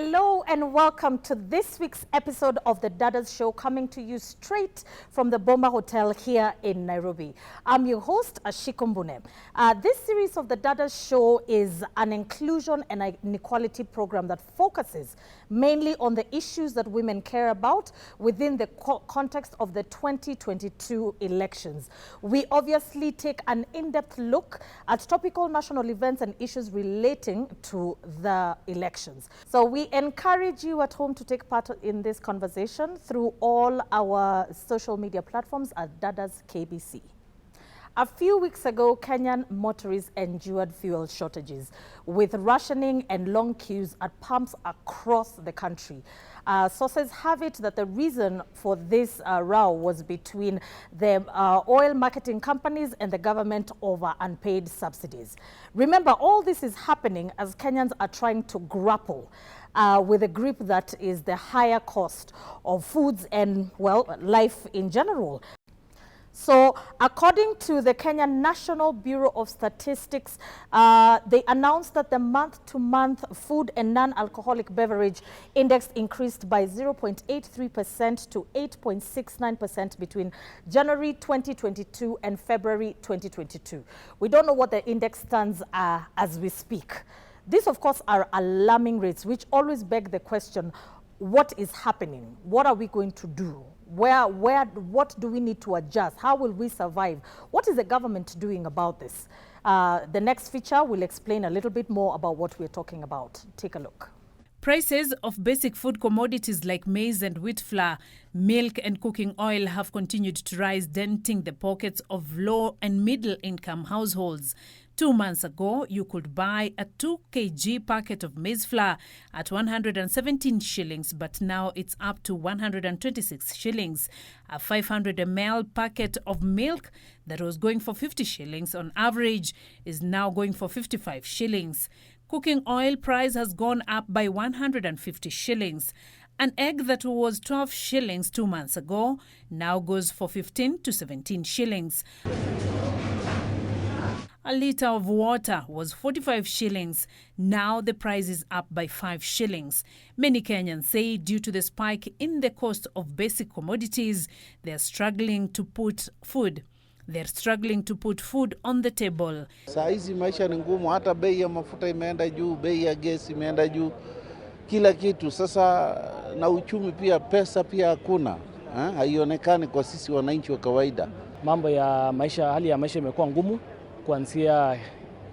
Hello and welcome to this week's episode of the Dadas show, coming to you straight from the Bomba Hotel here in Nairobi. I'm your host, Ashiko Mbune. This series of the Dadas show is an inclusion and inequality program that focuses mainly on the issues that women care about within the context of the 2022 elections. We obviously take an in-depth look at topical national events and issues relating to the elections. So we encourage you at home to take part in this conversation through all our social media platforms at Dadas KBC. A few weeks ago, Kenyan motorists endured fuel shortages with rationing and long queues at pumps across the country. Sources have it that the reason for this row was between the oil marketing companies and the government over unpaid subsidies. Remember, all this is happening as Kenyans are trying to grapple with a grip that is the higher cost of foods and, well, life in general. So, according to the Kenya National Bureau of Statistics, they announced that the month-to-month food and non-alcoholic beverage index increased by 0.83% to 8.69% between January 2022 and February 2022. We don't know what the index stands as we speak. These, of course, are alarming rates, which always beg the question, what is happening? What are we going to do? What do we need to adjust? How will we survive? What is the government doing about this? The next feature will explain a little bit more about what we're talking about. Take a look. Prices of basic food commodities like maize and wheat flour, milk and cooking oil have continued to rise, denting the pockets of low and middle income households. 2 months ago, you could buy a 2 kg packet of maize flour at 117 shillings, but now it's up to 126 shillings. A 500 ml packet of milk that was going for 50 shillings on average is now going for 55 shillings. Cooking oil price has gone up by 150 shillings. An egg that was 12 shillings 2 months ago now goes for 15 to 17 shillings. A litre of water was 45 shillings. Now the price is up by 5 shillings. Many Kenyans say due to the spike in the cost of basic commodities, they're struggling to put food on the table. Saa hizi maisha ni ngumu, hata bei ya mafuta imeenda juu, bei ya gesi imeenda juu, kila kitu. Sasa na uchumi pia, pesa pia hakuna. Haionekani kwa sisi wananchi wa kawaida. Mambo ya maisha, hali ya maisha imekuwa ngumu. Kuanzia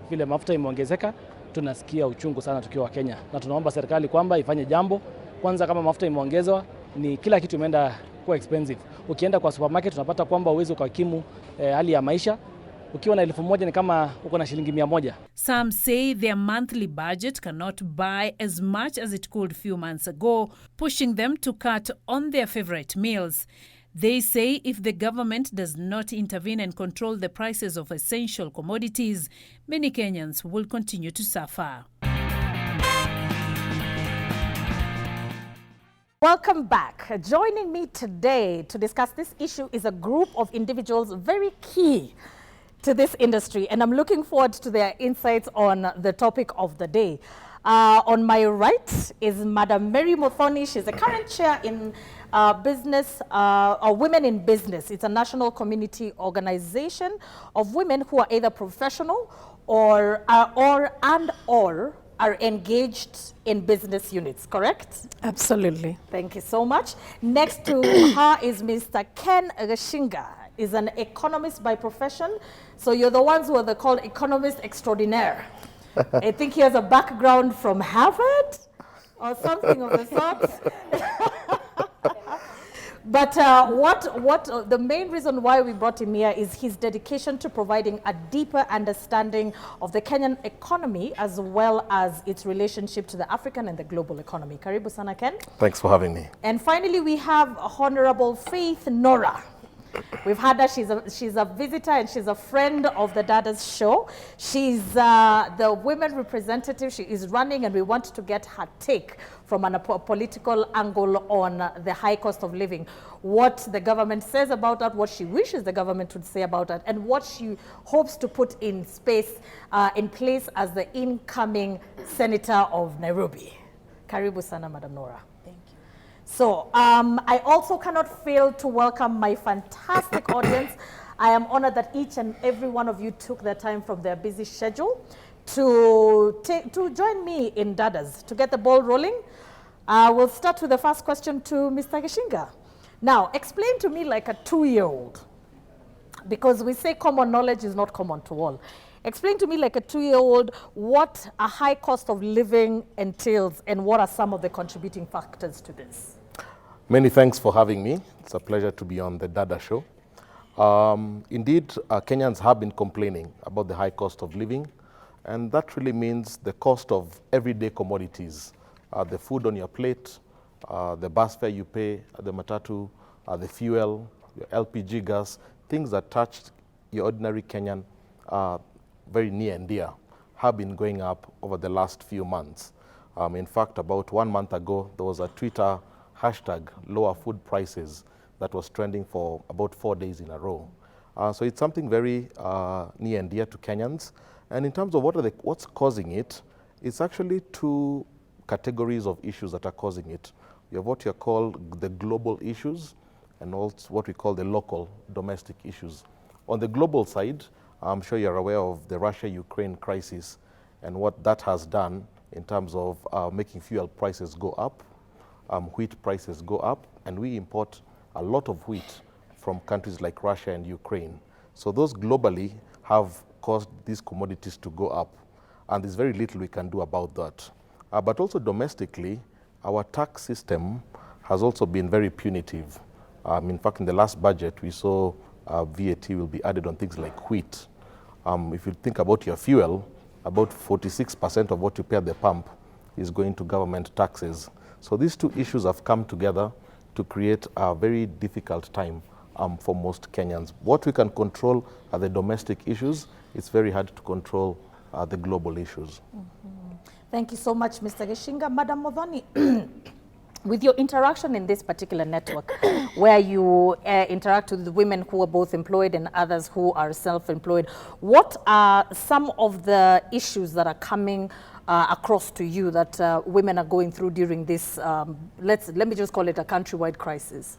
vile mafuta imeongezeka, tunasikia uchungu sana tukiwa Kenya, na tunaomba serikali kwamba ifanye jambo. Kwanza, kama mafuta imeongezwa, ni kila kitu imeenda kuwa expensive. Ukienda kwa supermarket unapata kwamba uwezo kukimu hali ya maisha. Ukiwa na 1,000 ni kama uko na shilingi 100. Some say their monthly budget cannot buy as much as it could few months ago, pushing them to cut on their favorite meals. They say if the government does not intervene and control the prices of essential commodities, many Kenyans will continue to suffer. Welcome back. Joining me today to discuss this issue is a group of individuals very key to this industry, and I'm looking forward to their insights on the topic of the day. On my right is Madam Mary Muthoni. She's the current chair in business, or Women in Business. It's a national community organization of women who are either professional or are engaged in business units, correct? Absolutely. Thank you so much. Next to her is Mr. Ken Gashinga. Is an economist by profession. So you're the ones who are called economist extraordinaire. I think he has a background from Harvard or something of the sort. But what the main reason why we brought him here is his dedication to providing a deeper understanding of the Kenyan economy as well as its relationship to the African and the global economy. Karibu sana, Ken. Thanks for having me. And finally, we have Honorable Faith Nora. We've had her. She's a visitor and she's a friend of the Dadas show. She's the women representative. She is running, and we want to get her take from a political angle on the high cost of living, what the government says about that, what she wishes the government would say about that, and what she hopes to put in place as the incoming senator of Nairobi. Karibu sana, Madam Nora. Thank you. So I also cannot fail to welcome my fantastic audience. I am honored that each and every one of you took their time from their busy schedule to join me in Dadas, to get the ball rolling. We'll start with the first question to Mr. Gishinga. Now, explain to me like a 2-year-old, because we say common knowledge is not common to all. Explain to me like a 2-year-old what a high cost of living entails and what are some of the contributing factors to this. Many thanks for having me. It's a pleasure to be on the Dada show. Indeed, Kenyans have been complaining about the high cost of living, and that really means the cost of everyday commodities, the food on your plate, the bus fare you pay, the matatu, the fuel, your LPG gas, things that touched your ordinary Kenyan very near and dear, have been going up over the last few months. In fact, about 1 month ago, there was a Twitter hashtag lower food prices that was trending for about 4 days in a row. So it's something very near and dear to Kenyans. And in terms of what's causing it, it's actually 2 categories of issues that are causing it. You have what you call the global issues and also what we call the local domestic issues. On the global side, I'm sure you're aware of the Russia-Ukraine crisis and what that has done in terms of making fuel prices go up, wheat prices go up, and we import a lot of wheat from countries like Russia and Ukraine. So those globally have caused these commodities to go up, and there's very little we can do about that. But also domestically, our tax system has also been very punitive. In fact, in the last budget, we saw VAT will be added on things like wheat. If you think about your fuel, about 46% of what you pay at the pump is going to government taxes. So these 2 issues have come together to create a very difficult time for most Kenyans. What we can control are the domestic issues. It's very hard to control the global issues. Mm-hmm. Thank you so much, Mr. Gishinga. Madam Modhoni, with your interaction in this particular network, where you interact with women who are both employed and others who are self-employed, what are some of the issues that are coming across to you that women are going through during this, let me just call it a countrywide crisis?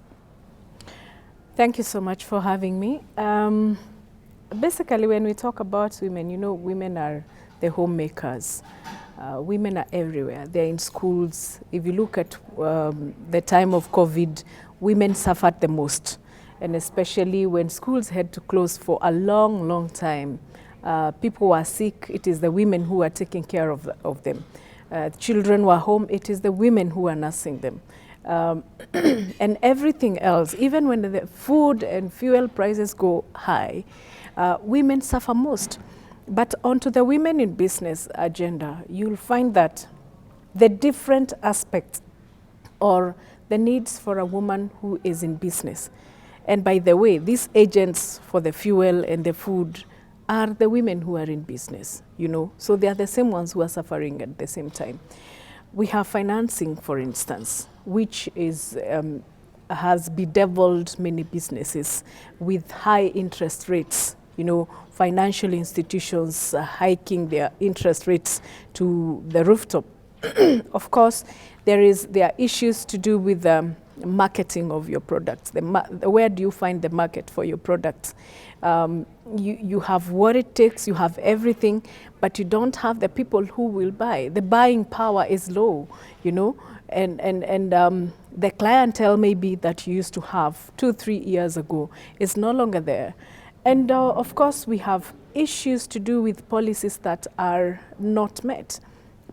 Thank you so much for having me. Basically, when we talk about women, you know, women are the homemakers. Women are everywhere. They're in schools. If you look at the time of COVID, women suffered the most. And especially when schools had to close for a long, long time. People were sick. It is the women who are taking care of them. Children were home. It is the women who are nursing them. And everything else, even when the food and fuel prices go high, women suffer most. But onto the women in business agenda, you'll find that the different aspects or the needs for a woman who is in business. And by the way, these agents for the fuel and the food are the women who are in business, you know. So they are the same ones who are suffering at the same time. We have financing, for instance, which is has bedeviled many businesses with high interest rates. You know, financial institutions hiking their interest rates to the rooftop. Of course, there are issues to do with marketing of your products. Where do you find the market for your products? You have what it takes, you have everything, but you don't have the people who will buy. The buying power is low, you know, and the clientele maybe that you used to have 2-3 years ago is no longer there. And of course, we have issues to do with policies that are not met,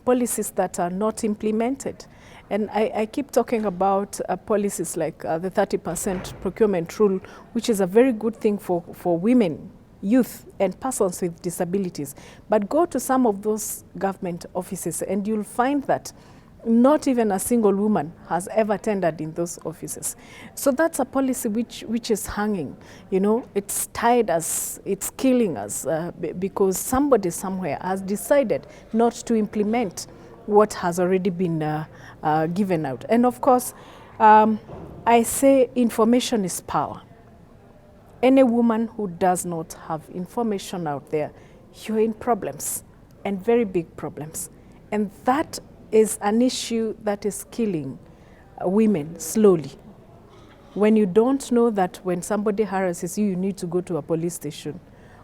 policies that are not implemented. And I keep talking about policies like the 30% procurement rule, which is a very good thing for women, youth, and persons with disabilities. But go to some of those government offices and you'll find that not even a single woman has ever tendered in those offices. So that's a policy which is hanging. You know, it's tied us, it's killing us because somebody somewhere has decided not to implement what has already been given out. And of course, I say information is power. Any woman who does not have information out there, you're in problems, and very big problems. And that is an issue that is killing women slowly. When you don't know that when somebody harasses you, you need to go to a police station.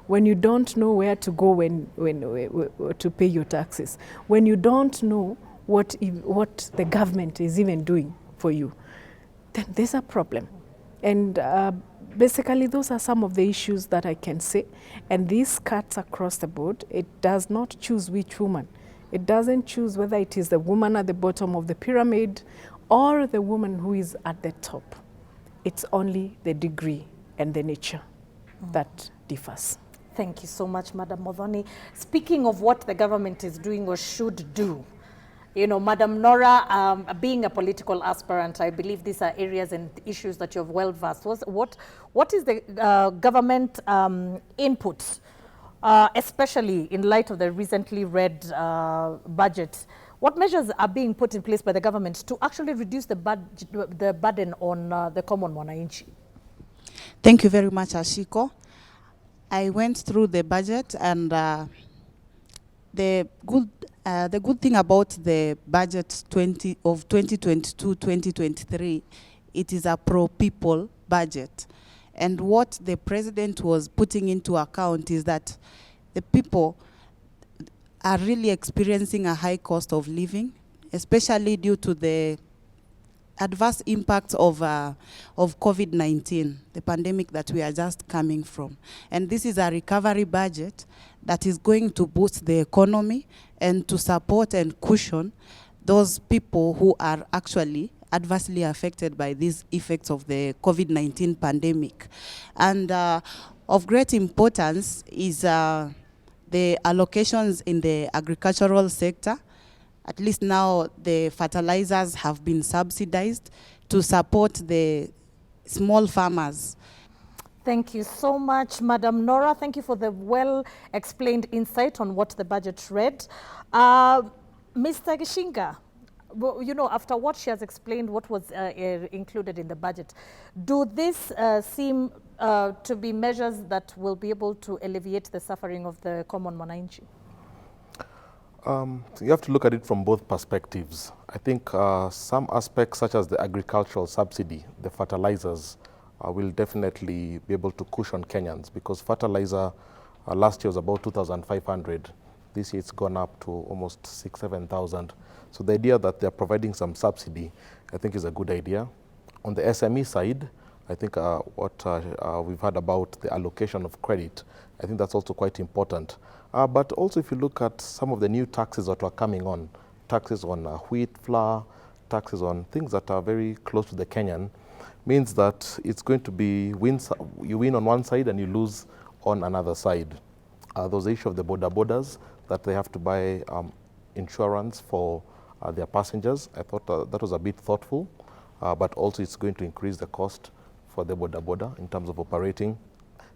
When you don't know where to go when to pay your taxes. When you don't know what the government is even doing for you, then there's a problem. And basically, those are some of the issues that I can say. And this cuts across the board. It does not choose which woman. It doesn't choose whether it is the woman at the bottom of the pyramid or the woman who is at the top. It's only the degree and the nature that differs. Thank you so much, Madam Modhoni. Speaking of what the government is doing or should do, you know, Madam Nora, being a political aspirant, I believe these are areas and issues that you're well versed. What is the government input, especially in light of the recently read budget? What measures are being put in place by the government to actually reduce the burden on the common mwananchi? Thank you very much, Ashiko. I went through the budget, and the good thing about the budget of 2022-2023, it is a pro-people budget. And what the president was putting into account is that the people are really experiencing a high cost of living, especially due to the adverse impacts of COVID-19, the pandemic that we are just coming from. And this is a recovery budget that is going to boost the economy and to support and cushion those people who are actually adversely affected by these effects of the COVID-19 pandemic. And of great importance is the allocations in the agricultural sector. At least now the fertilizers have been subsidized to support the small farmers. Thank you so much, Madam Nora. Thank you for the well-explained insight on what the budget read. Mr. Gishinga, well, you know, after what she has explained, what was included in the budget, do this seem to be measures that will be able to alleviate the suffering of the common mwananchi? You have to look at it from both perspectives. I think some aspects such as the agricultural subsidy, the fertilizers, will definitely be able to cushion Kenyans, because fertilizer last year was about 2,500. This year it's gone up to almost 7,000. So the idea that they're providing some subsidy, I think, is a good idea. On the SME side, I think what we've heard about the allocation of credit, I think that's also quite important. But also if you look at some of the new taxes that are coming on, taxes on wheat, flour, taxes on things that are very close to the Kenyan, means that it's going to be you win on one side and you lose on another side. There's the issue of the borders that they have to buy insurance for their passengers. I thought that was a bit thoughtful, but also it's going to increase the cost for the border in terms of operating.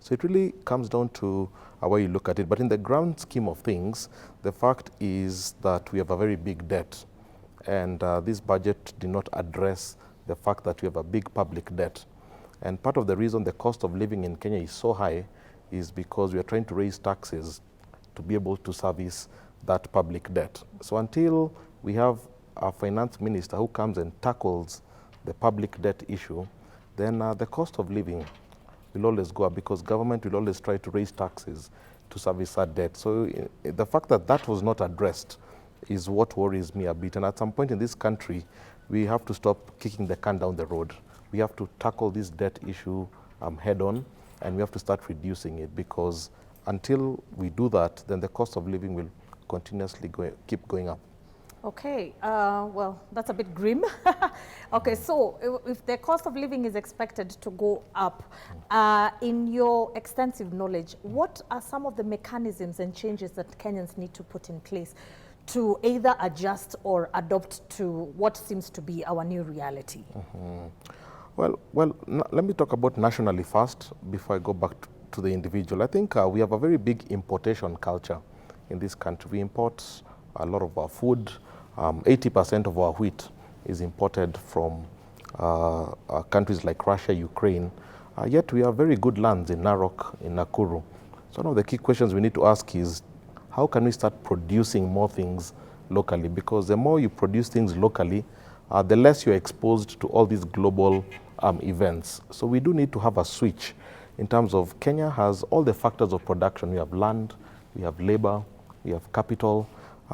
So it really comes down to where you look at it. But in the grand scheme of things, the fact is that we have a very big debt. And this budget did not address the fact that we have a big public debt. And part of the reason the cost of living in Kenya is so high is because we are trying to raise taxes to be able to service that public debt. So until we have a finance minister who comes and tackles the public debt issue, then the cost of living will always go up, because government will always try to raise taxes to service that debt. So the fact that that was not addressed is what worries me a bit. And at some point in this country, we have to stop kicking the can down the road. We have to tackle this debt issue head on, and we have to start reducing it, because until we do that, then the cost of living will continuously keep going up. Okay, well, that's a bit grim. Okay, so if the cost of living is expected to go up, in your extensive knowledge, what are some of the mechanisms and changes that Kenyans need to put in place to either adjust or adopt to what seems to be our new reality? Well, let me talk about nationally first before I go back to the individual. I think we have a very big importation culture in this country. We import a lot of our food. 80% of our wheat is imported from countries like Russia, Ukraine. Yet we have very good lands in Narok, in Nakuru. So one of the key questions we need to ask is, how can we start producing more things locally, because the more you produce things locally, the less you're exposed to all these global events. So we do need to have a switch in terms of Kenya has all the factors of production. We have land, we have labor, we have capital,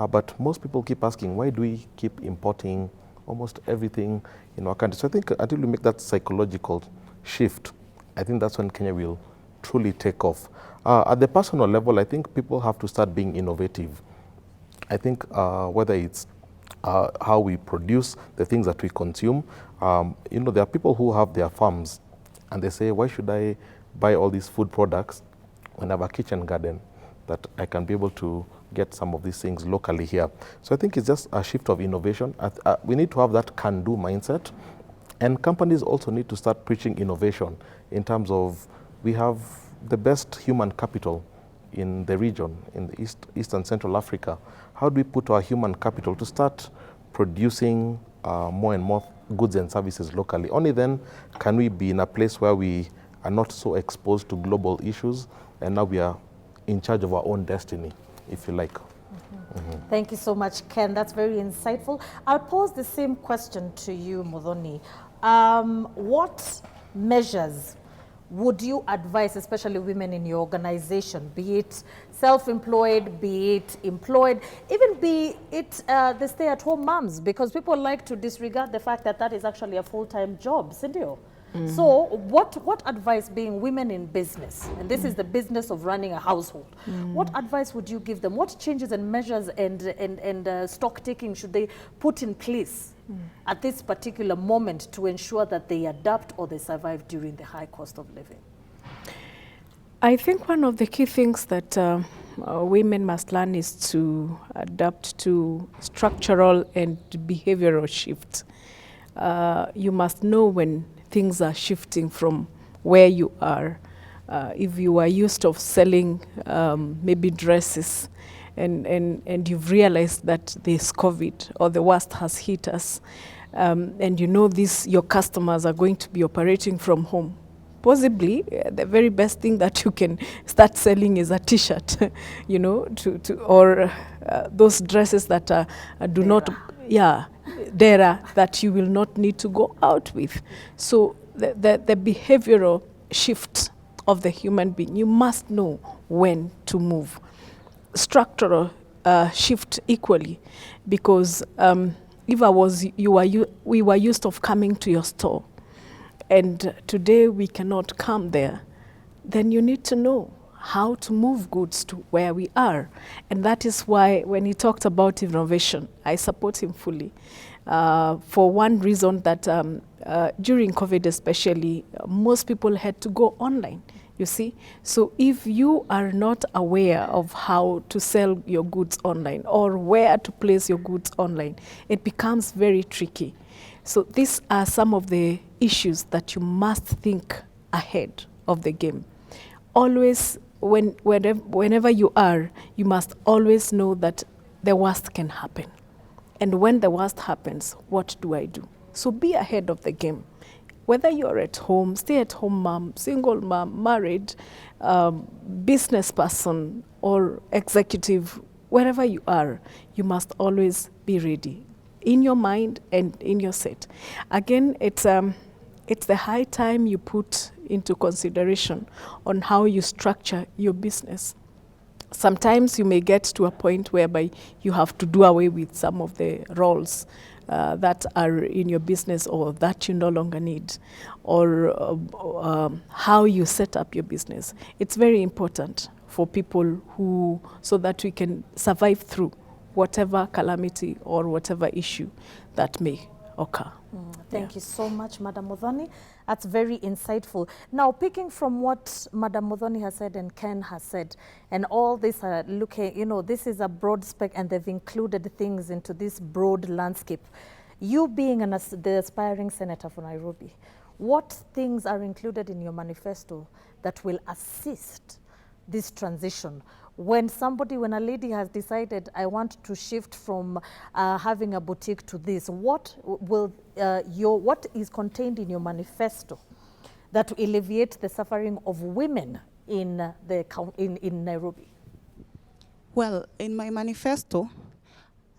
but most people keep asking, why do we keep importing almost everything in our country? So I think until we make that psychological shift, I think that's when Kenya will truly take off. At the personal level, I think people have to start being innovative. I think whether it's how we produce the things that we consume, there are people who have their farms and they say, why should I buy all these food products when I have a kitchen garden that I can be able to get some of these things locally here? So I think it's just a shift of innovation. We need to have that can-do mindset, and companies also need to start preaching innovation in terms of we have the best human capital in the region, in the East and Central Africa. How do we put our human capital to start producing more and more goods and services locally? Only then can we be in a place where we are not so exposed to global issues, and now we are in charge of our own destiny, if you like. Thank you so much, Ken. That's very insightful. I'll pose the same question to you, Muthoni. What measures would you advise, especially women in your organization, be it self-employed, be it employed, even be it the stay-at-home moms, because people like to disregard the fact that that is actually a full-time job, Cindy? So what advice, being women in business, and this is the business of running a household, what advice would you give them? What changes and measures and stock taking should they put in place at this particular moment to ensure that they adapt or they survive during the high cost of living? I think one of the key things that women must learn is to adapt to structural and behavioral shifts. You must know when things are shifting from where you are. If you are used to selling maybe dresses and you've realized that there's COVID or the worst has hit us, and you know your customers are going to be operating from home, possibly the very best thing that you can start selling is a t-shirt, or those dresses that do not, Dada, that you will not need to go out with. So the behavioral shift of the human being, you must know when to move. Structural shift equally, because if we were used of coming to your store, and today we cannot come there, then you need to know how to move goods to where we are. And that is why when he talked about innovation, I support him fully. For one reason that during COVID especially, most people had to go online, you see. So if you are not aware of how to sell your goods online or where to place your goods online, it becomes very tricky. So these are some of the issues that you must think ahead of the game. Always, whenever you are, you must always know that the worst can happen. And when the worst happens, what do I do? So be ahead of the game. Whether you're at home, stay-at-home mom, single mom, married, business person, or executive, wherever you are, you must always be ready in your mind and in your set. Again, it's the high time you put into consideration on how you structure your business. Sometimes you may get to a point whereby you have to do away with some of the roles that are in your business or that you no longer need, or how you set up your business. It's very important for people so that we can survive through whatever calamity or whatever issue that may occur. Thank you so much, Madam Muthoni. That's very insightful. Now, picking from what Madam Muthoni has said and Ken has said, and all this are looking, this is a broad spec, and they've included things into this broad landscape. You being the aspiring senator for Nairobi, what things are included in your manifesto that will assist this transition? When a lady has decided, I want to shift from having a boutique to this, what is contained in your manifesto that will alleviate the suffering of women in Nairobi? Well, in my manifesto,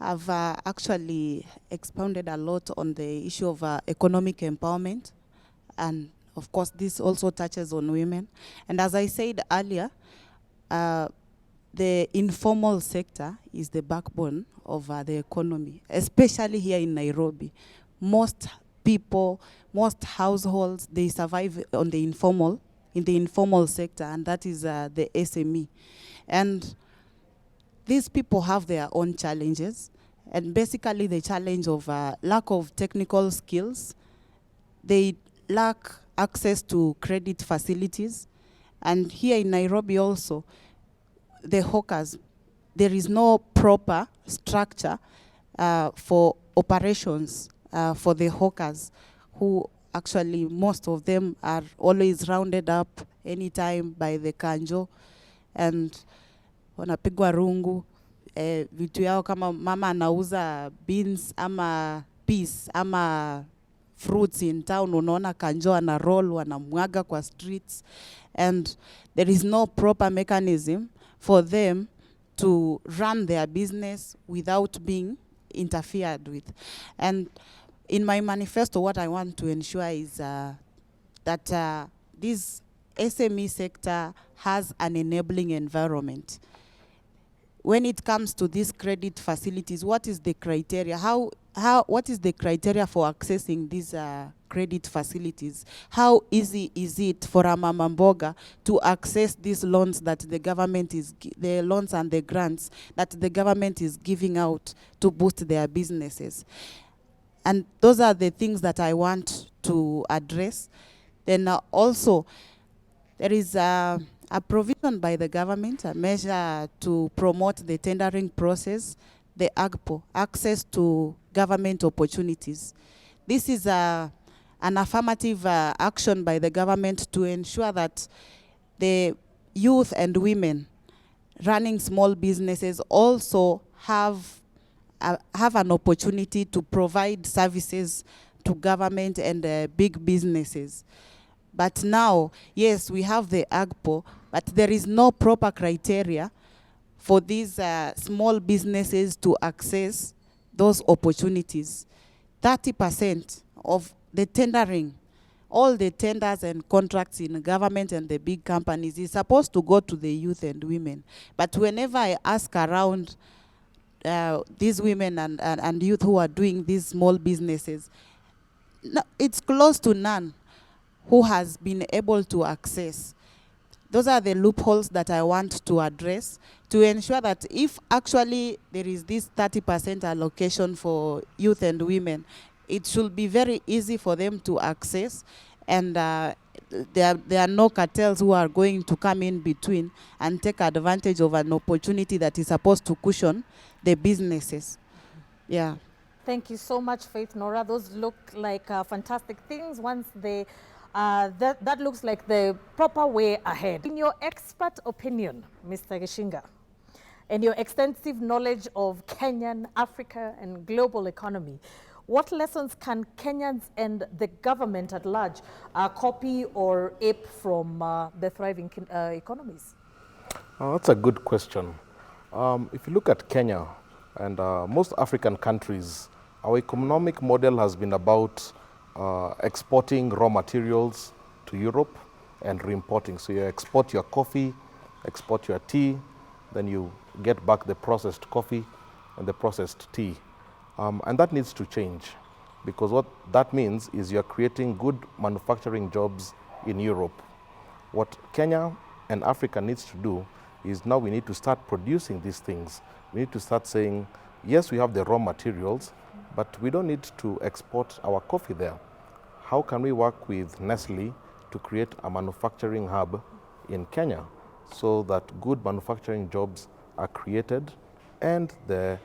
I've actually expounded a lot on the issue of economic empowerment, and of course this also touches on women. And as I said earlier, the informal sector is the backbone of the economy, especially here in Nairobi. Most people, most households, they survive on the informal sector, and that is the SME. And these people have their own challenges, and basically the challenge of lack of technical skills. They lack access to credit facilities. And here in Nairobi also, the hawkers, there is no proper structure for operations for the hawkers, who actually most of them are always rounded up anytime by the kanjo, and wanapigwa rungu. Vitu yao kama mama anauza beans ama peas ama fruits in town, unaona kanjo ana roll, wanamwaga kwa streets, and there is no proper mechanism for them to run their business without being interfered with. And in my manifesto, what I want to ensure is that this SME sector has an enabling environment. When it comes to these credit facilities, what is the criteria? What is the criteria for accessing these credit facilities? How easy is it for a mama mboga to access these loans that the government the loans and the grants that the government is giving out to boost their businesses? And those are the things that I want to address. Then also, there is a provision by the government, a measure to promote the tendering process, the AGPO, access to government opportunities. This is an affirmative action by the government to ensure that the youth and women running small businesses also have an opportunity to provide services to government and big businesses. But now, yes, we have the AGPO, but there is no proper criteria for these small businesses to access those opportunities. 30% of the tendering, all the tenders and contracts in government and the big companies is supposed to go to the youth and women. But whenever I ask around these women and youth who are doing these small businesses, no, it's close to none who has been able to access. Those are the loopholes that I want to address to ensure that if actually there is this 30% allocation for youth and women, it should be very easy for them to access, and there are no cartels who are going to come in between and take advantage of an opportunity that is supposed to cushion the businesses. Yeah. Thank you so much, Faith Nora. Those look like fantastic things once they that looks like the proper way ahead. In your expert opinion, Mr. Gishinga, and your extensive knowledge of Kenyan, Africa, and global economy, what lessons can Kenyans and the government at large copy or ape from the thriving economies? That's a good question. If you look at Kenya and most African countries, our economic model has been about exporting raw materials to Europe and re-importing. So you export your coffee, export your tea, then you get back the processed coffee and the processed tea. And that needs to change, because what that means is you're creating good manufacturing jobs in Europe. What Kenya and Africa needs to do is now we need to start producing these things. We need to start saying, yes, we have the raw materials, but we don't need to export our coffee there. How can we work with Nestle to create a manufacturing hub in Kenya so that good manufacturing jobs are created and the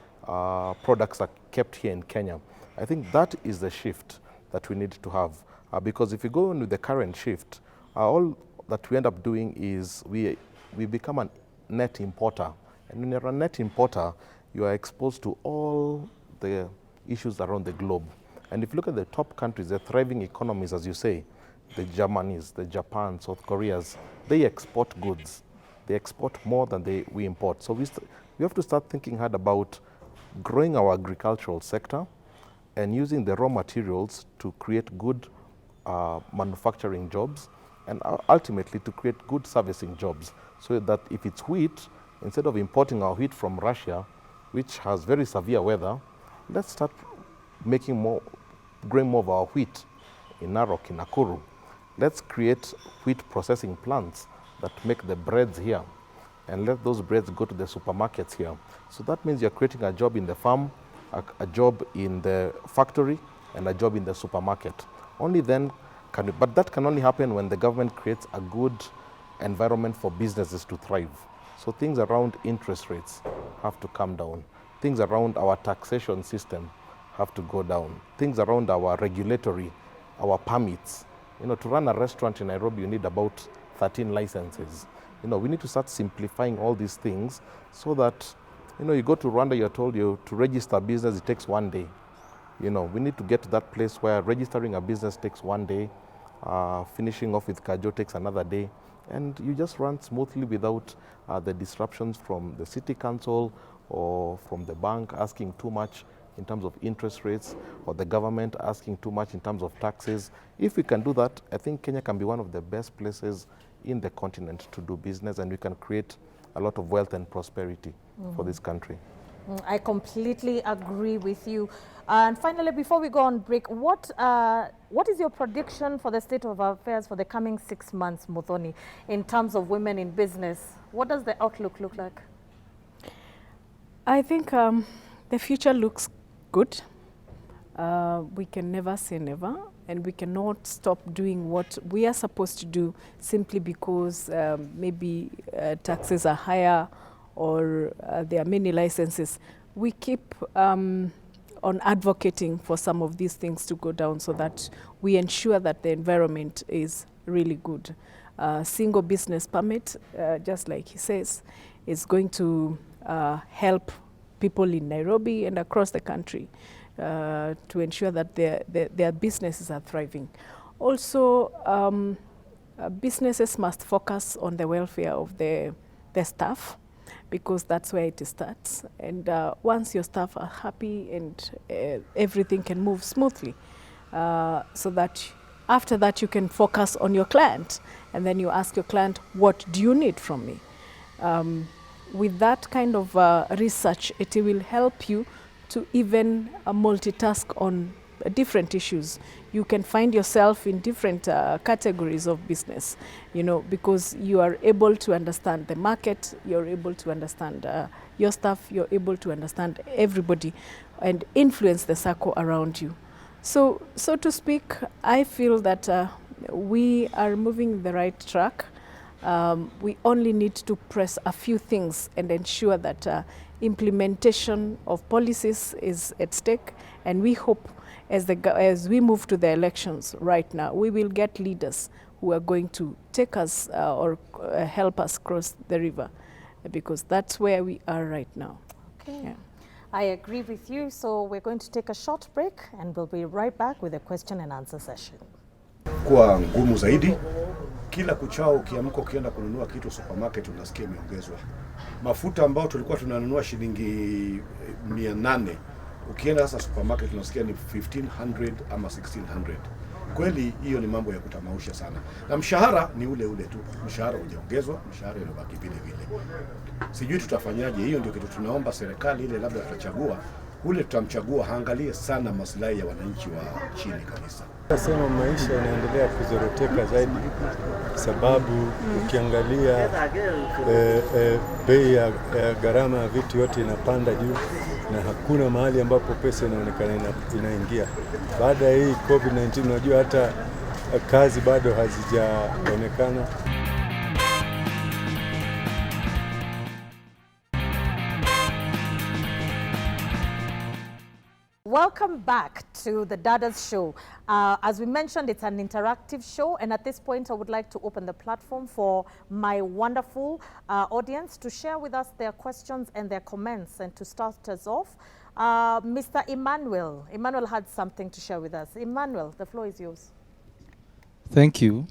products are kept here in Kenya? I think that is the shift that we need to have. Because if you go on with the current shift, all that we end up doing is we become a net importer. And when you're a net importer, you are exposed to all the issues around the globe. And if you look at the top countries, the thriving economies, as you say, the Germanys, the Japan, South Koreas, they export goods. They export more than we import. So we have to start thinking hard about growing our agricultural sector and using the raw materials to create good manufacturing jobs and ultimately to create good servicing jobs, so that if it's wheat, instead of importing our wheat from Russia, which has very severe weather, let's start growing more of our wheat in Narok, in Nakuru. Let's create wheat processing plants that make the breads here, and let those breads go to the supermarkets here. So that means you're creating a job in the farm, a job in the factory, and a job in the supermarket. Only then can but that can only happen when the government creates a good environment for businesses to thrive. So things around interest rates have to come down. Things around our taxation system have to go down. Things around our regulatory, our permits. To run a restaurant in Nairobi, you need about 13 licenses. We need to start simplifying all these things so that, you go to Rwanda, you're told to register a business, it takes 1 day. We need to get to that place where registering a business takes 1 day, finishing off with Kajo takes another day, and you just run smoothly without the disruptions from the city council or from the bank asking too much in terms of interest rates, or the government asking too much in terms of taxes. If we can do that, I think Kenya can be one of the best places in the continent to do business, and we can create a lot of wealth and prosperity for this country. I completely agree with you. And finally, before we go on break, what is your prediction for the state of affairs for the coming 6 months, Muthoni, in terms of women in business? What does the outlook look like? I think the future looks good. We can never say never, and we cannot stop doing what we are supposed to do simply because maybe taxes are higher or there are many licenses. We keep on advocating for some of these things to go down so that we ensure that the environment is really good. Single business permit, just like he says, is going to help people in Nairobi and across the country to ensure that their businesses are thriving. Also, businesses must focus on the welfare of the staff, because that's where it starts. And once your staff are happy, and everything can move smoothly, so that after that you can focus on your client, and then you ask your client, what do you need from me? With that kind of research, it will help you to even multitask on different issues. You can find yourself in different categories of business, because you are able to understand the market, you're able to understand your staff, you're able to understand everybody and influence the circle around you. So to speak, I feel that we are moving the right track. We only need to press a few things and ensure that implementation of policies is at stake, and we hope as we move to the elections right now, we will get leaders who are going to take us or help us cross the river, because that's where we are right now. Okay. Yeah. I agree with you, so we're going to take a short break and we'll be right back with a question and answer session. Kwa ngumu zaidi, kila kuchao ukiamka ukienda kununua kitu supermarket unasikia imeongezwa. Mafuta ambao tulikuwa tunanunua shilingi 800, ukienda sasa supermarket unasikia ni 1500 ama 1600. Kweli hiyo ni mambo ya kutamausha sana. Na mshahara ni ule ule tu. Mshahara hujaongezwa, mshahara unabaki vile vile. Sijui tutafanyaje, hiyo ndio kitu tunaomba serikali ile labda tutachagua, ule tutamchagua haangalie sana maslahi ya wananchi wa chini kabisa. Nasema maisha yanaendelea kuzoroteka zaidi, sababu ukiangalia bei ya gharama ya vitu yote inapanda juu, na hakuna mahali ambapo pesa inaonekana inaingia. Baada ya hii COVID-19, unajua hata kazi bado hazijaonekana. Welcome back to the Dadas show. As we mentioned, it's an interactive show, and at this point I would like to open the platform for my wonderful audience to share with us their questions and their comments. And to start us off, Mr. Emmanuel. Emmanuel had something to share with us. Emmanuel, the floor is yours. Thank you.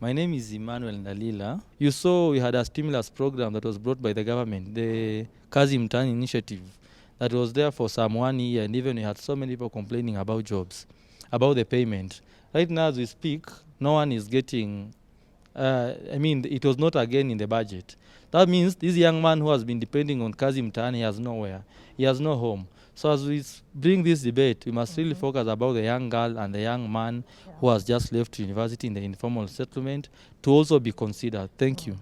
My name is Emmanuel Ndalila. You saw we had a stimulus program that was brought by the government, the Kazi Mtaani initiative. that was there for some 1 year, and even we had so many people complaining about jobs, about the payment. Right now, as we speak, no one is getting, it was not again in the budget. That means this young man who has been depending on Kazi Mtaani has nowhere. He has no home. So as we bring this debate, we must really focus about the young girl and the young man who has just left university in the informal settlement to also be considered. Thank you.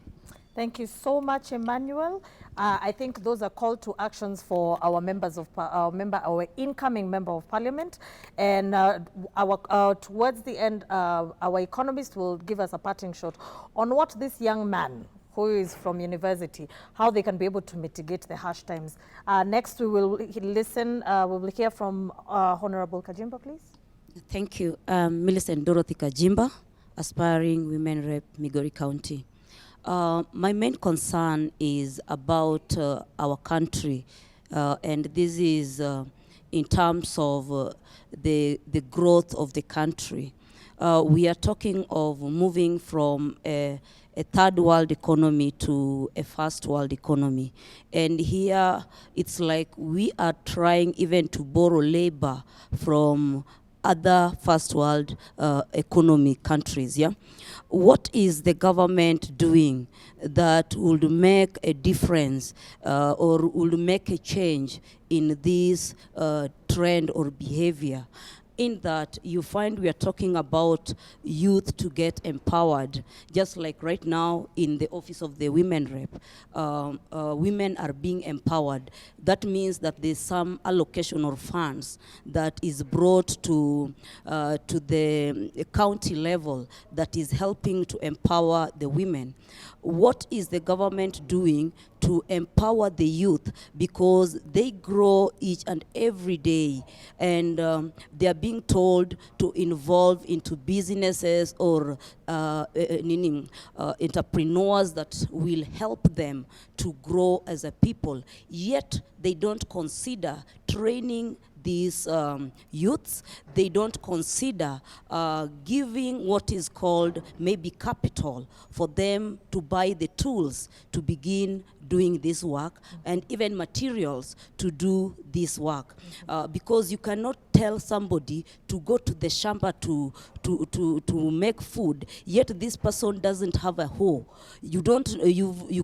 Thank you so much, Emmanuel. I think those are call to actions for our members of our incoming member of parliament, and towards the end, our economist will give us a parting shot on what this young man who is from university, how they can be able to mitigate the harsh times. Next, we will listen. We will hear from Honorable Kajimba, please. Thank you, Millicent Dorothy Kajimba, aspiring women rep, Migori County. My main concern is about our country, and this is in terms of the growth of the country. We are talking of moving from a third world economy to a first world economy. And here it's like we are trying even to borrow labor from other first world economy countries, yeah? What is the government doing that would make a difference or would make a change in this trend or behavior? In that you find we are talking about youth to get empowered, just like right now in the office of the women rep, women are being empowered. That means that there's some allocation of funds that is brought to the county level that is helping to empower the women. What is the government doing to empower the youth, because they grow each and every day, and they are being told to involve into businesses or entrepreneurs that will help them to grow as a people, yet they don't consider training these youths. They don't consider giving what is called maybe capital for them to buy the tools to begin doing this work, and even materials to do this work. Because you cannot tell somebody to go to the shamba to make food, yet this person doesn't have a hoe. You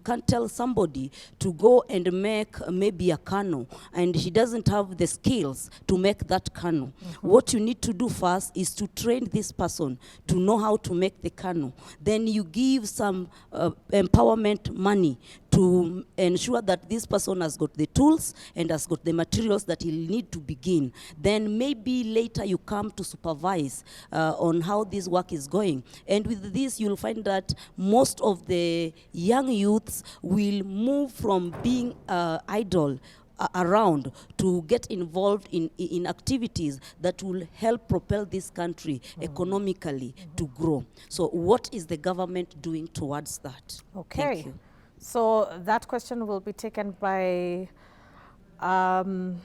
can't tell somebody to go and make maybe a canoe, and he doesn't have the skills to make that canoe. What you need to do first is to train this person to know how to make the canoe. Then you give some empowerment money to ensure that this person has got the tools and has got the materials that he'll need to begin. Then maybe later you come to supervise on how this work is going. And with this, you'll find that most of the young youths will move from being idle around to get involved in activities that will help propel this country economically to grow. So what is the government doing towards that? Okay. Thank you. So that question will be taken by, I'm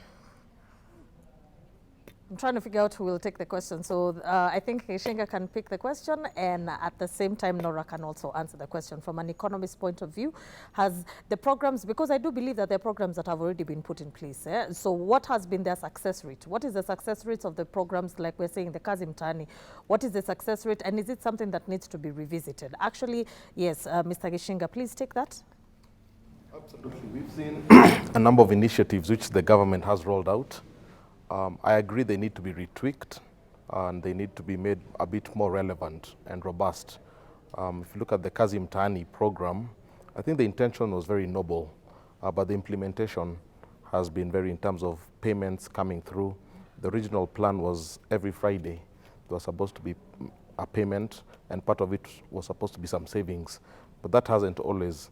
trying to figure out who will take the question. So I think Shinga can pick the question, and at the same time, Nora can also answer the question from an economist point of view. Has the programs, because I do believe that there are programs that have already been put in place. So what has been their success rate? What is the success rate of the programs, like we're saying, the Kazi Mtaani? What is the success rate, and is it something that needs to be revisited? Actually, yes, Mr. Gishinga, please take that. Absolutely. We've seen a number of initiatives which the government has rolled out. I agree they need to be retweaked and they need to be made a bit more relevant and robust. If you look at the Kazi Mtaani program, I think the intention was very noble, but the implementation has been very, in terms of payments coming through. The original plan was every Friday there was supposed to be a payment, and part of it was supposed to be some savings, but that hasn't always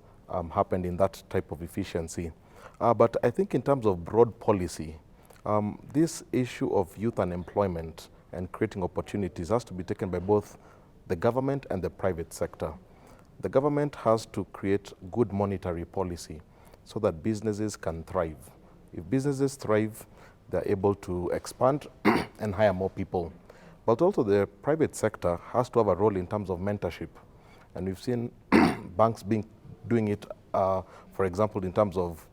happened in that type of efficiency. But I think in terms of broad policy, this issue of youth unemployment and creating opportunities has to be taken by both the government and the private sector. The government has to create good monetary policy so that businesses can thrive. If businesses thrive, they're able to expand and hire more people. But also the private sector has to have a role in terms of mentorship. And we've seen banks doing it, for example, in terms of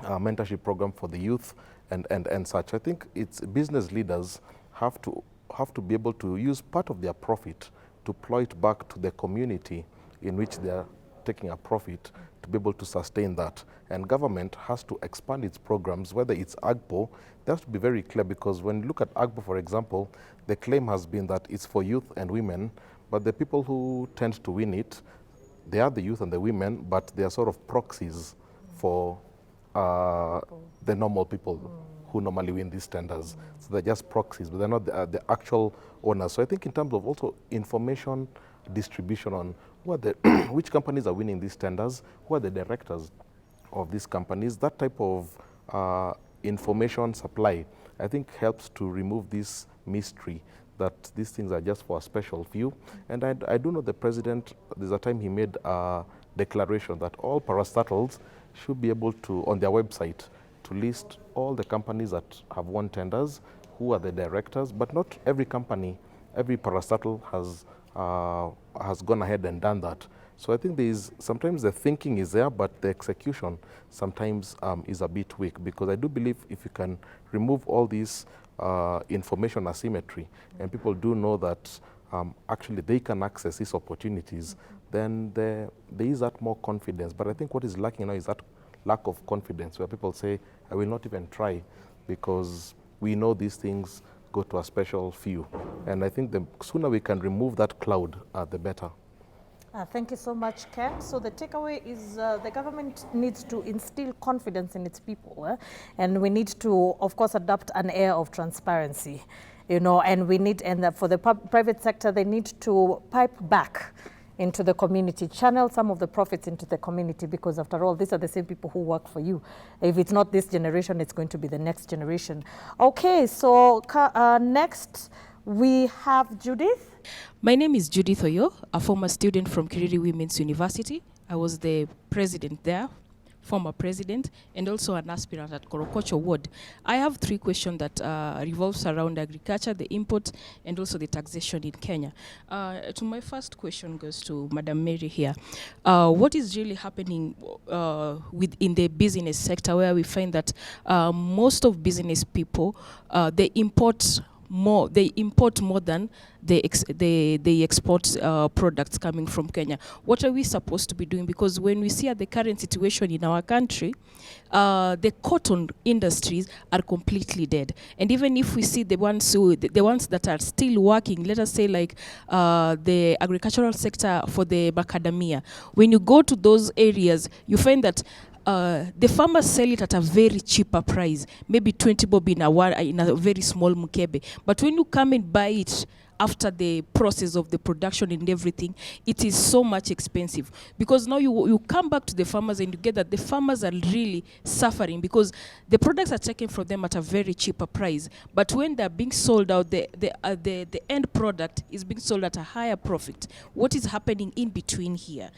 mentorship program for the youth and such. I think it's business leaders have to be able to use part of their profit to plow it back to the community in which they are taking a profit, to be able to sustain that. And government has to expand its programs, whether it's AGPO. They have to be very clear, because when you look at AGPO, for example, the claim has been that it's for youth and women, but the people who tend to win it, they are the youth and the women, but they are sort of proxies for the normal people who normally win these tenders. So they're just proxies, but they're not the actual owners. So I think in terms of also information distribution on who are the which companies are winning these tenders, who are the directors of these companies, that type of information supply, I think helps to remove this mystery that these things are just for a special few. And I do know the president, there's a time he made a declaration that all parastatals should be able to, on their website, to list all the companies that have won tenders, who are the directors, but not every company, every parastatal has gone ahead and done that. So I think sometimes the thinking is there, but the execution sometimes is a bit weak, because I do believe if you can remove all these information asymmetry, and people do know that actually they can access these opportunities, then there is that more confidence. But I think what is lacking now is that lack of confidence, where people say, I will not even try, because we know these things go to a special few. And I think the sooner we can remove that cloud, the better. Thank you so much, Ken. So the takeaway is the government needs to instill confidence in its people, and we need to, of course, adopt an air of transparency, and we need, and for the private sector, they need to pipe back into the community, channel some of the profits into the community, because after all, these are the same people who work for you. If it's not this generation, it's going to be the next generation. Okay, so next we have Judith. My name is Judith Oyo, a former student from Kiriri Women's University. I was the president there, former president, and also an aspirant at Korokocho Ward. I have 3 questions that revolves around agriculture, the import, and also the taxation in Kenya. To my first question goes to Madam Mary here. What is really happening within the business sector, where we find that most of business people, they import more than they export products coming from Kenya? What are we supposed to be doing? Because when we see at the current situation in our country, the cotton industries are completely dead. And even if we see the ones that are still working, let us say like the agricultural sector for the macadamia, when you go to those areas, you find that the farmers sell it at a very cheaper price, maybe 20 bob in a very small mukebe. But when you come and buy it after the process of the production and everything, it is so much expensive. Because now you come back to the farmers and you get that the farmers are really suffering, because the products are taken from them at a very cheaper price. But when they're being sold out, the end product is being sold at a higher profit. What is happening in between here?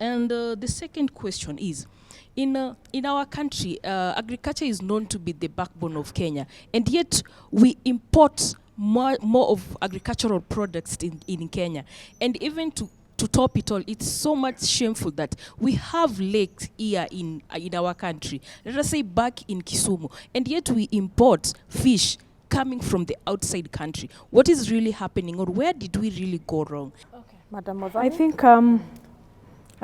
And the second question is, in our country, agriculture is known to be the backbone of Kenya, and yet we import more of agricultural products in Kenya. And even to top it all, it's so much shameful that we have lakes here in our country, let us say back in Kisumu, and yet we import fish coming from the outside country. What is really happening, or where did we really go wrong? Okay, Madam Mozani. I think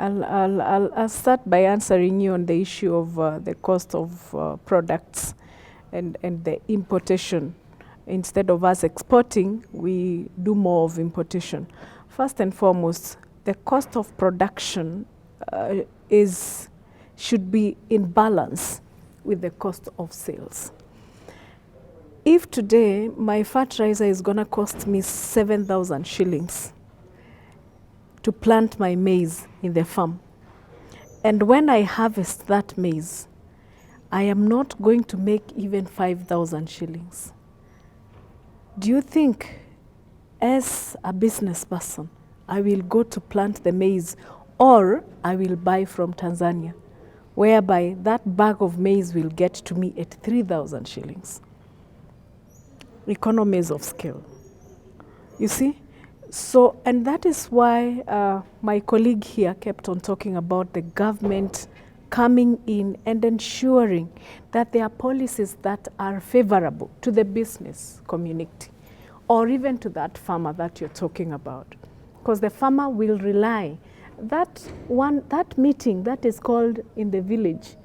I'll start by answering you on the issue of the cost of products and the importation. Instead of us exporting, we do more of importation. First and foremost, the cost of production should be in balance with the cost of sales. If today my fertilizer is going to cost me 7,000 shillings to plant my maize in the farm, and when I harvest that maize, I am not going to make even 5,000 shillings. Do you think, as a business person, I will go to plant the maize, or I will buy from Tanzania, whereby that bag of maize will get to me at 3,000 shillings? Economies of scale. You see? So, and that is why my colleague here kept on talking about the government coming in and ensuring that there are policies that are favorable to the business community or even to that farmer that you're talking about. Because the farmer will rely that meeting that is called in the village,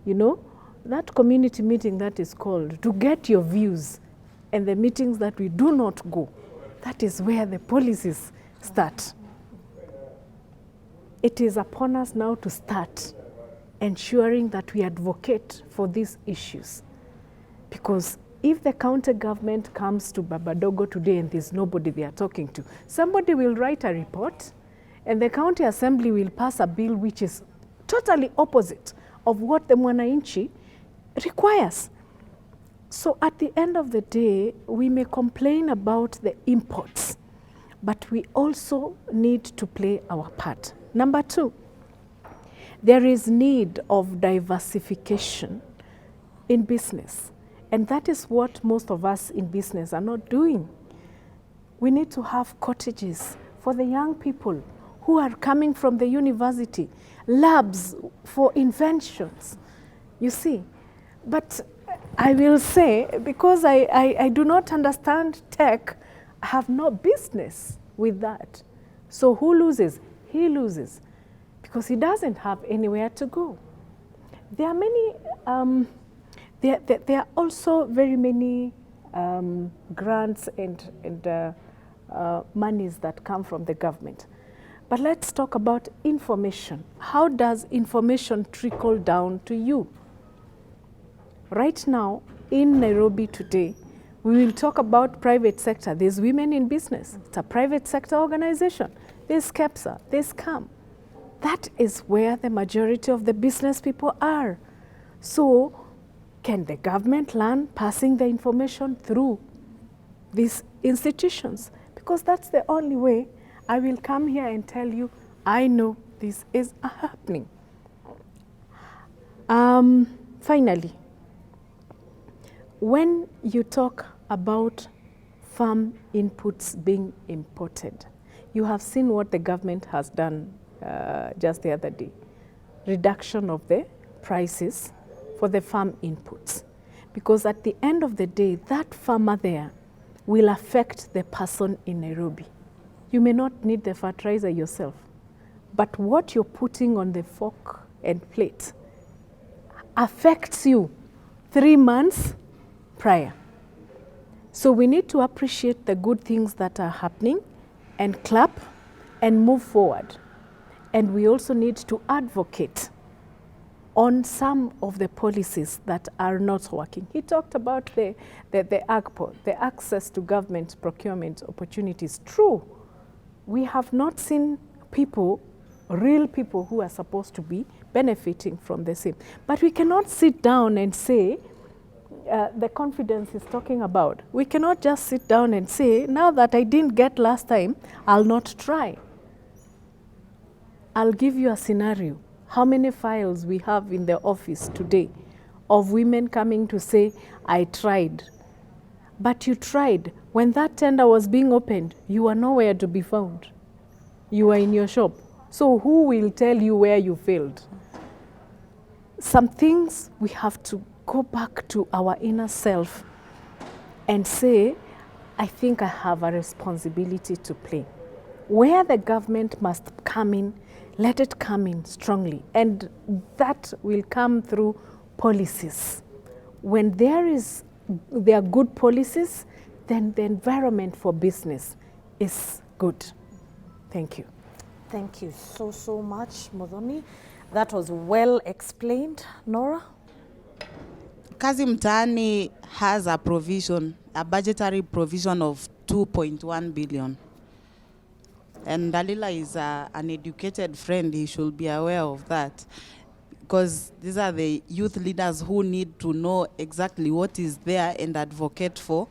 that community meeting that is called to get your views, and the meetings that we do not go, that is where the policies start. It is upon us now to start ensuring that we advocate for these issues. Because if the county government comes to Babadogo today and there's nobody they are talking to, somebody will write a report and the county assembly will pass a bill which is totally opposite of what the Mwananchi requires. So at the end of the day, we may complain about the imports, but we also need to play our part. Number two, there is need of diversification in business. And that is what most of us in business are not doing. We need to have cottages for the young people who are coming from the university, labs for inventions, you see. But I will say, because I do not understand tech, I have no business with that. So who loses? He loses, because he doesn't have anywhere to go. There are many, there are also very many grants and monies that come from the government. But let's talk about information. How does information trickle down to you? Right now, in Nairobi today, we will talk about private sector. There's Women in Business. It's a private sector organization. There's KEPSA, there's CAM. That is where the majority of the business people are. So, can the government learn passing the information through these institutions? Because that's the only way I will come here and tell you, I know this is happening. Finally, when you talk about farm inputs being imported, you have seen what the government has done just the other day. Reduction of the prices for the farm inputs. Because at the end of the day, that farmer there will affect the person in Nairobi. You may not need the fertilizer yourself, but what you're putting on the fork and plate affects you 3 months prior. So we need to appreciate the good things that are happening and clap and move forward. And we also need to advocate on some of the policies that are not working. He talked about the AGPO, the access to government procurement opportunities. True, we have not seen people, real people who are supposed to be benefiting from the same. But we cannot sit down and say, the confidence is talking about. We cannot just sit down and say, now that I didn't get last time, I'll not try. I'll give you a scenario. How many files we have in the office today of women coming to say, I tried. But you tried. When that tender was being opened, you were nowhere to be found. You were in your shop. So who will tell you where you failed? Some things we have to go back to our inner self and say, I think I have a responsibility to play. Where the government must come in, let it come in strongly. And that will come through policies. When there are good policies, then the environment for business is good. Thank you. Thank you so much, Modoni. That was well explained. Nora? Kazi Mtaani has a provision, a budgetary provision of 2.1 billion. And Dalila is an educated friend. He should be aware of that. Because these are the youth leaders who need to know exactly what is there and advocate for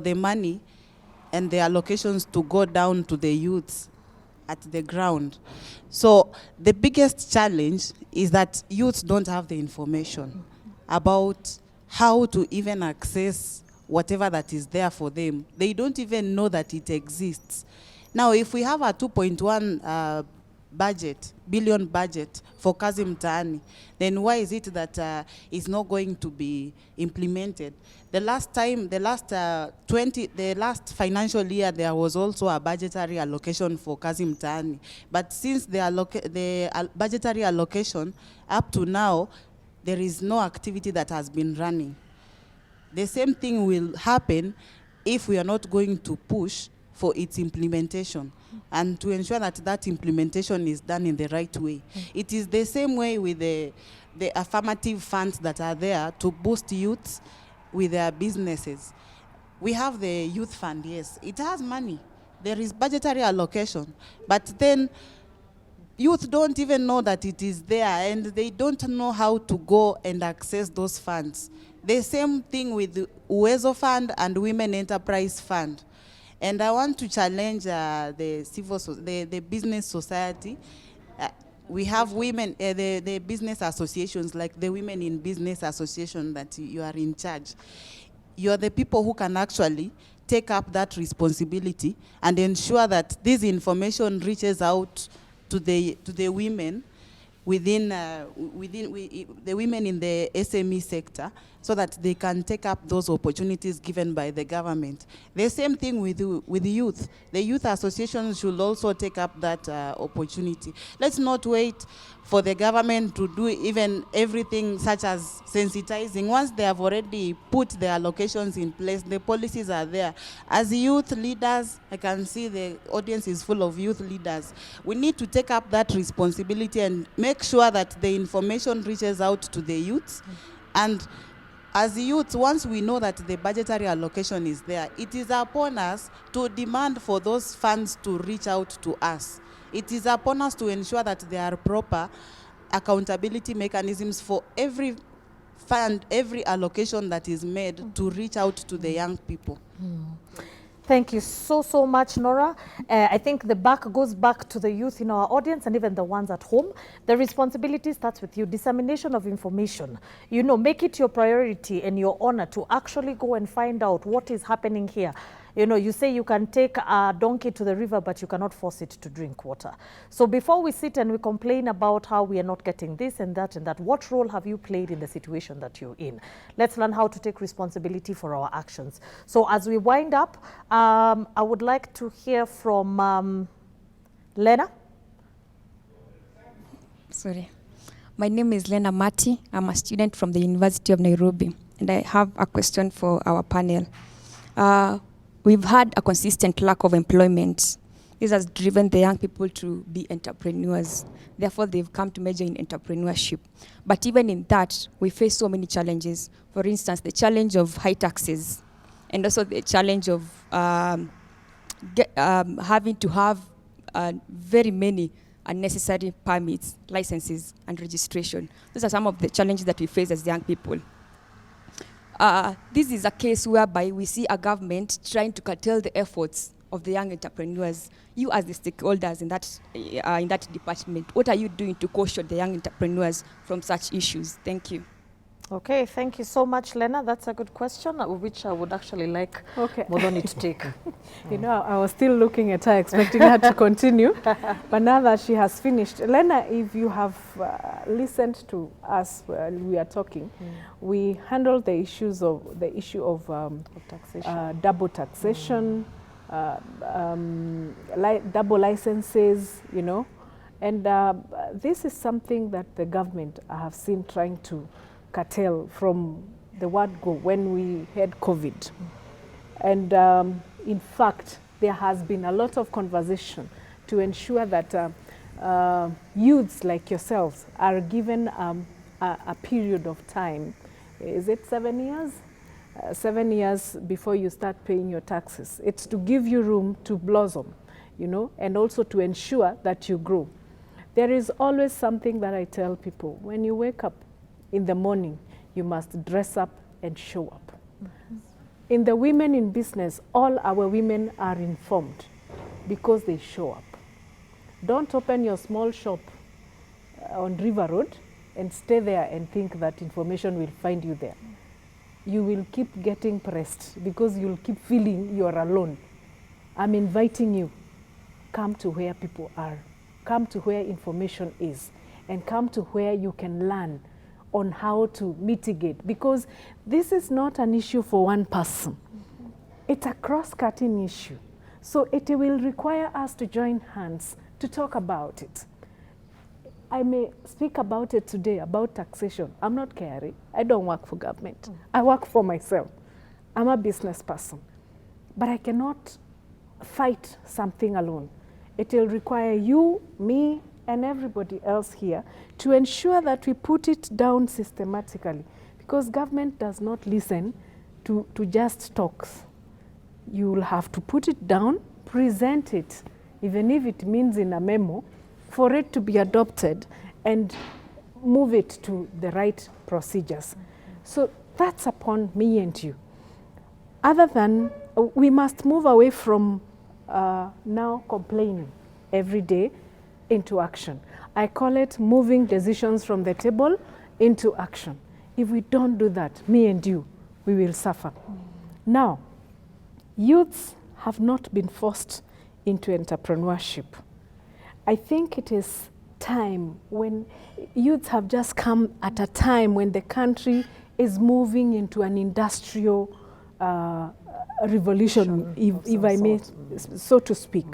the money and the allocations to go down to the youths at the ground. So the biggest challenge is that youths don't have the information about how to even access whatever that is there for them. They don't even know that it exists. Now, if we have a 2.1 billion budget for Kazi Mtaani, then why is it that it's not going to be implemented? The last financial year, there was also a budgetary allocation for Kazi Mtaani. But since the budgetary allocation, up to now, there is no activity that has been running. The same thing will happen if we are not going to push for its implementation and to ensure that that implementation is done in the right way. It is the same way with the affirmative funds that are there to boost youth with their businesses. We have the youth fund, yes. It has money. There is budgetary allocation. But then youth don't even know that it is there, and they don't know how to go and access those funds. The same thing with the Uwezo Fund and Women Enterprise Fund. And I want to challenge the business society. We have women, the business associations, like the Women in Business Association that you are in charge. You are the people who can actually take up that responsibility and ensure that this information reaches out to the women within the women in the SME sector, so that they can take up those opportunities given by the government. The same thing with the youth. The youth associations should also take up that opportunity. Let's not wait for the government to do even everything such as sensitizing. Once they have already put the allocations in place, the policies are there. As youth leaders, I can see the audience is full of youth leaders. We need to take up that responsibility and make sure that the information reaches out to the youths. And as youths, once we know that the budgetary allocation is there, it is upon us to demand for those funds to reach out to us. It is upon us to ensure that there are proper accountability mechanisms for every fund, every allocation that is made to reach out to the young people. Thank you so much, Nora. I think the buck goes back to the youth in our audience and even the ones at home. The responsibility starts with you. Dissemination of information. You know, make it your priority and your honor to actually go and find out what is happening here. You know, you say you can take a donkey to the river, but you cannot force it to drink water. So before we sit and we complain about how we are not getting this and that, what role have you played in the situation that you're in? Let's learn how to take responsibility for our actions. So as we wind up, I would like to hear from Lena. Sorry. My name is Lena Mati. I'm a student from the University of Nairobi, and I have a question for our panel. We've had a consistent lack of employment. This has driven the young people to be entrepreneurs. Therefore, they've come to major in entrepreneurship. But even in that, we face so many challenges. For instance, the challenge of high taxes, and also the challenge of having to have very many unnecessary permits, licenses, and registration. Those are some of the challenges that we face as young people. This is a case whereby we see a government trying to curtail the efforts of the young entrepreneurs. You as the stakeholders in that department, what are you doing to caution the young entrepreneurs from such issues? Thank you. Okay, thank you so much, Lena. That's a good question, which I would actually like Modoni to take. You know, I was still looking at her, expecting her to continue. But now that she has finished, Lena, if you have listened to us while we are talking, we handled the issue of taxation. Double taxation, double licenses, you know. And this is something that the government I have seen trying to curtail from the word go when we had COVID. And in fact, there has been a lot of conversation to ensure that youths like yourselves are given a period of time. Is it 7 years? 7 years before you start paying your taxes. It's to give you room to blossom, you know, and also to ensure that you grow. There is always something that I tell people. When you wake up in the morning, you must dress up and show up. In the Women in Business, all our women are informed because they show up. Don't open your small shop on River Road and stay there and think that information will find you there. You will keep getting pressed because you'll keep feeling you're alone. I'm inviting you, come to where people are. come to where information is and come to where you can learn on how to mitigate, because this is not an issue for one person. It's a cross-cutting issue. So it will require us to join hands to talk about it. I may speak about it today, about taxation. I'm not caring. I don't work for government. I work for myself. I'm a business person. But I cannot fight something alone. It will require you, me, and everybody else here to ensure that we put it down systematically, because government does not listen to just talks. You will have to put it down, present it, even if it means in a memo, for it to be adopted and move it to the right procedures. So that's upon me and you. Other than, we must move away from now complaining every day into action. I call it moving decisions from the table into action. If we don't do that, me and you, we will suffer. Now, youths have not been forced into entrepreneurship. I think it is time when youths have just come at a time when the country is moving into an industrial revolution, if I may, so to speak.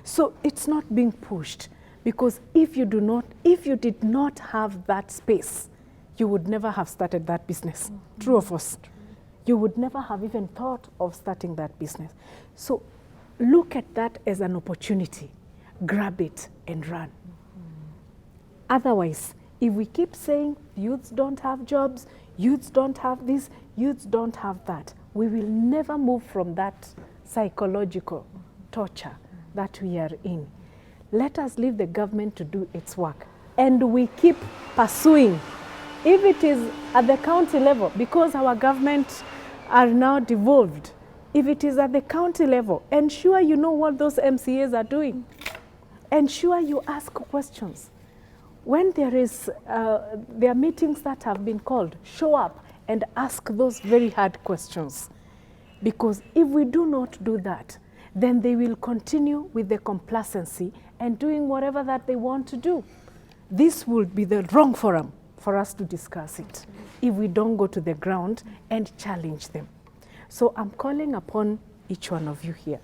So it's not being pushed, because if you did not have that space, you would never have started that business. True or false? You would never have even thought of starting that business. So look at that as an opportunity, grab it and run. Otherwise, if we keep saying youths don't have jobs, youths don't have this, youths don't have that, we will never move from that psychological torture that we are in. Let us leave the government to do its work. And we keep pursuing, if it is at the county level, because our government are now devolved, if it is at the county level, ensure you know what those MCAs are doing. Ensure you ask questions. When there are meetings that have been called, show up and ask those very hard questions. Because if we do not do that, then they will continue with the complacency and doing whatever that they want to do. This would be the wrong forum for us to discuss it if we don't go to the ground and challenge them. So I'm calling upon each one of you here.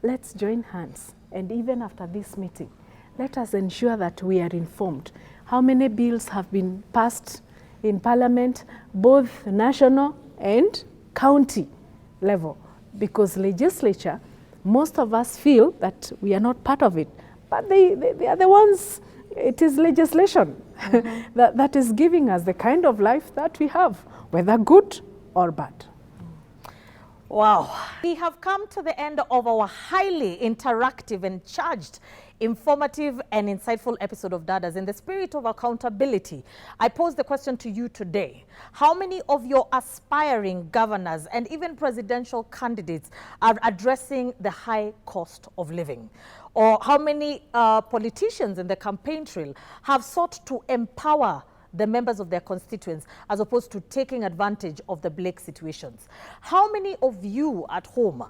Let's join hands, and even after this meeting, let us ensure that we are informed. How many bills have been passed in Parliament, both national and county level? Because legislature, most of us feel that we are not part of it, but they are the ones, it is legislation that is giving us the kind of life that we have, whether good or bad. Wow. We have come to the end of our highly interactive and charged, informative and insightful episode of Dadas. In the spirit of accountability, I pose the question to you today. How many of your aspiring governors and even presidential candidates are addressing the high cost of living? Or how many politicians in the campaign trail have sought to empower the members of their constituents as opposed to taking advantage of the bleak situations? How many of you at home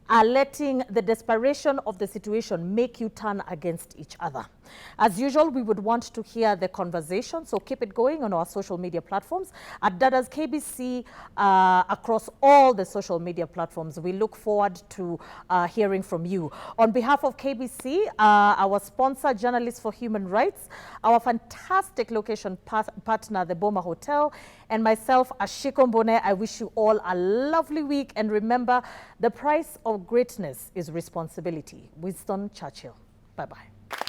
are letting the desperation of the situation make you turn against each other? As usual, we would want to hear the conversation, so keep it going on our social media platforms at Dadas KBC across all the social media platforms. We look forward to hearing from you. On behalf of KBC, our sponsor, Journalists for Human Rights, our fantastic location partner, the Boma Hotel, and myself, Ashiko Mbone, I wish you all a lovely week. And remember, the price of greatness is responsibility. Winston Churchill. Bye-bye.